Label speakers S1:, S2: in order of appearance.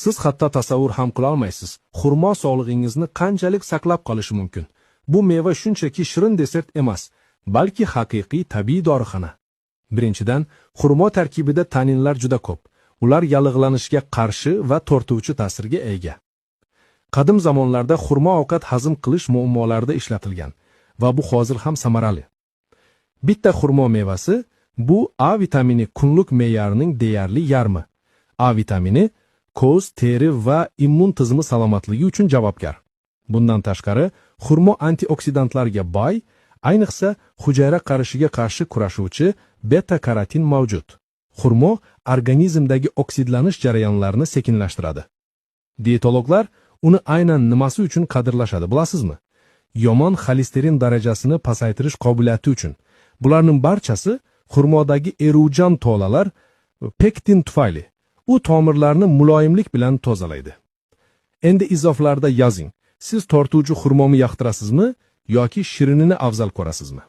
S1: Siz hatto tasavvur ham qila olmaysiz. Xurmo sog'lig'ingizni qanchalik saqlab qolishi mumkin. Bu meva shunchaki shirin desert emas, balki haqiqiy tabiiy dorixona. Birinchidan, xurmo tarkibida taninlar juda ko'p. Ular yallig'lanishga qarshi va tortuvchi ta'sirga ega. Qadim zamonlarda xurmo ovqat hazm qilish muammolarida ishlatilgan va bu hozir ham samarali. Bitta xurmo mevasi bu A vitamini kunlik me'yorining deyarli yarmi. A vitamini ko'z, teri va immun tizimi salomatligi uchun javobgar. Bundan tashqari, xurmo antioksidantlarga boy, ayniqsa hujayra qarishiga qarshi kurashuvchi beta-karotin mavjud. Xurmo organizmdagi oksidlanish jarayonlarini sekinlashtiradi. Dietologlar uni aynan nimasi uchun qadrlashadi, bilasizmi? Yomon xolesterin darajasini pasaytirish qobiliyati uchun. Bularning barchasi xurmodagi eruvchan tolalar pektin tufayli. U tomirlarni muloyimlik bilan tozalaydi. Endi izohlarda yozing. Siz tortuvchi xurmomi yoqtirasizmi yoki shirinini afzal ko'rasizmi?